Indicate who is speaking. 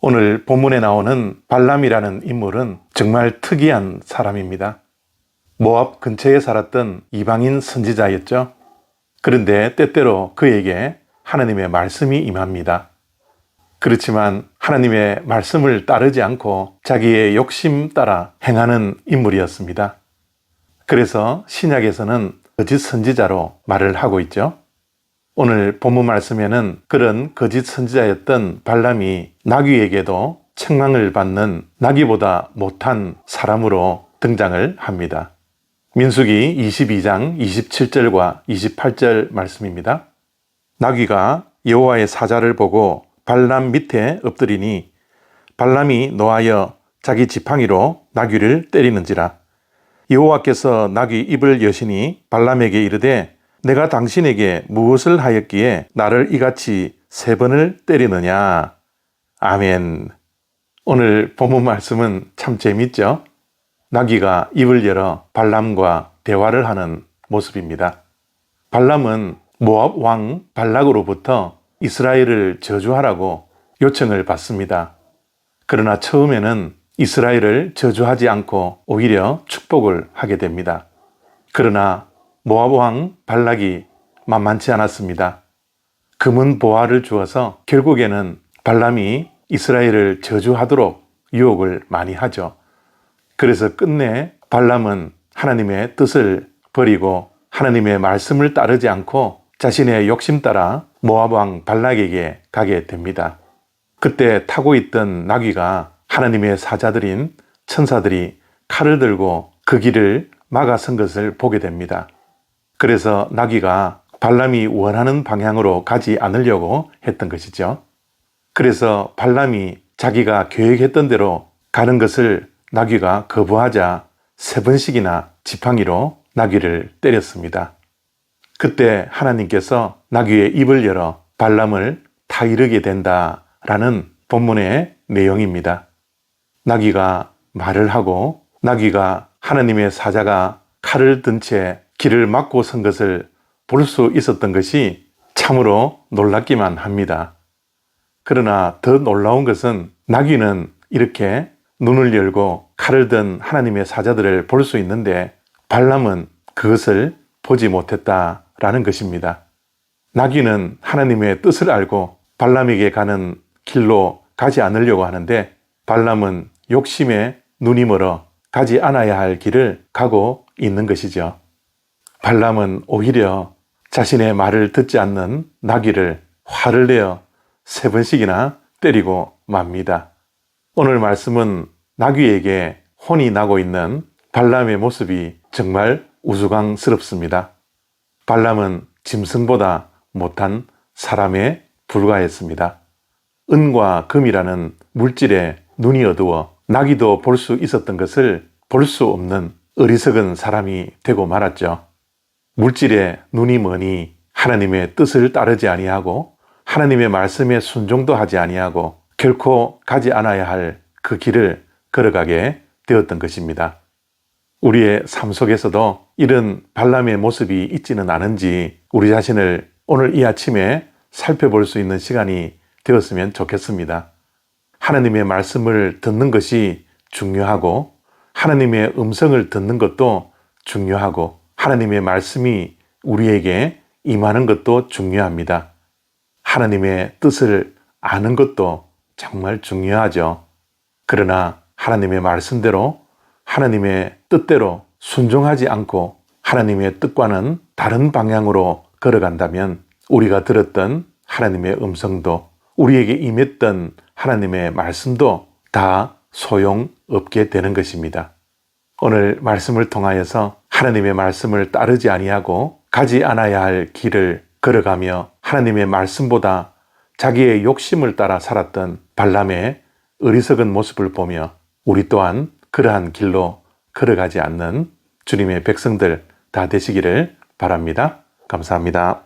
Speaker 1: 오늘 본문에 나오는 발람이라는 인물은 정말 특이한 사람입니다. 모압 근처에 살았던 이방인 선지자였죠. 그런데 때때로 그에게 하나님의 말씀이 임합니다. 그렇지만 하나님의 말씀을 따르지 않고 자기의 욕심 따라 행하는 인물이었습니다. 그래서 신약에서는 거짓 선지자로 말을 하고 있죠. 오늘 본문 말씀에는 그런 거짓 선지자였던 발람이 나귀에게도 책망을 받는 나귀보다 못한 사람으로 등장을 합니다. 민수기 22장 27절과 28절 말씀입니다. 나귀가 여호와의 사자를 보고 발람 밑에 엎드리니 발람이 노하여 자기 지팡이로 나귀를 때리는지라. 여호와께서 나귀 입을 여시니 발람에게 이르되 내가 당신에게 무엇을 하였기에 나를 이같이 3번을 때리느냐. 아멘. 오늘 본문 말씀은 참 재밌죠? 나귀가 입을 열어 발람과 대화를 하는 모습입니다. 발람은 모압 왕 발락으로부터 이스라엘을 저주하라고 요청을 받습니다. 그러나 처음에는 이스라엘을 저주하지 않고 오히려 축복을 하게 됩니다. 그러나 모압 왕 발락이 만만치 않았습니다. 금은 보화를 주어서 결국에는 발람이 이스라엘을 저주하도록 유혹을 많이 하죠. 그래서 끝내 발람은 하나님의 뜻을 버리고 하나님의 말씀을 따르지 않고 자신의 욕심 따라 모압 왕 발락에게 가게 됩니다. 그때 타고 있던 나귀가 하나님의 사자들인 천사들이 칼을 들고 그 길을 막아선 것을 보게 됩니다. 그래서 나귀가 발람이 원하는 방향으로 가지 않으려고 했던 것이죠. 그래서 발람이 자기가 계획했던 대로 가는 것을 나귀가 거부하자 3번씩이나 지팡이로 나귀를 때렸습니다. 그때 하나님께서 나귀의 입을 열어 발람을 타이르게 된다라는 본문의 내용입니다. 나귀가 말을 하고 나귀가 하나님의 사자가 칼을 든 채 길을 막고 선 것을 볼 수 있었던 것이 참으로 놀랍기만 합니다. 그러나 더 놀라운 것은 나귀는 이렇게 눈을 열고 칼을 든 하나님의 사자들을 볼 수 있는데 발람은 그것을 보지 못했다라는 것입니다. 나귀는 하나님의 뜻을 알고 발람에게 가는 길로 가지 않으려고 하는데 발람은 욕심에 눈이 멀어 가지 않아야 할 길을 가고 있는 것이죠. 발람은 오히려 자신의 말을 듣지 않는 나귀를 화를 내어 3번씩이나 때리고 맙니다. 오늘 말씀은 나귀에게 혼이 나고 있는 발람의 모습이 정말 우스꽝스럽습니다. 발람은 짐승보다 못한 사람에 불과했습니다. 은과 금이라는 물질에 눈이 어두워 나귀도 볼 수 있었던 것을 볼 수 없는 어리석은 사람이 되고 말았죠. 물질에 눈이 머니 하나님의 뜻을 따르지 아니하고 하나님의 말씀에 순종도 하지 아니하고 결코 가지 않아야 할 그 길을 걸어가게 되었던 것입니다. 우리의 삶 속에서도 이런 발람의 모습이 있지는 않은지 우리 자신을 오늘 이 아침에 살펴볼 수 있는 시간이 되었으면 좋겠습니다. 하나님의 말씀을 듣는 것이 중요하고 하나님의 음성을 듣는 것도 중요하고 하나님의 말씀이 우리에게 임하는 것도 중요합니다. 하나님의 뜻을 아는 것도 정말 중요하죠. 그러나 하나님의 말씀대로 하나님의 뜻대로 순종하지 않고 하나님의 뜻과는 다른 방향으로 걸어간다면 우리가 들었던 하나님의 음성도 우리에게 임했던 하나님의 말씀도 다 소용없게 되는 것입니다. 오늘 말씀을 통하여서 하나님의 말씀을 따르지 아니하고 가지 않아야 할 길을 걸어가며 하나님의 말씀보다 자기의 욕심을 따라 살았던 발람의 어리석은 모습을 보며 우리 또한 그러한 길로 걸어가지 않는 주님의 백성들 다 되시기를 바랍니다. 감사합니다.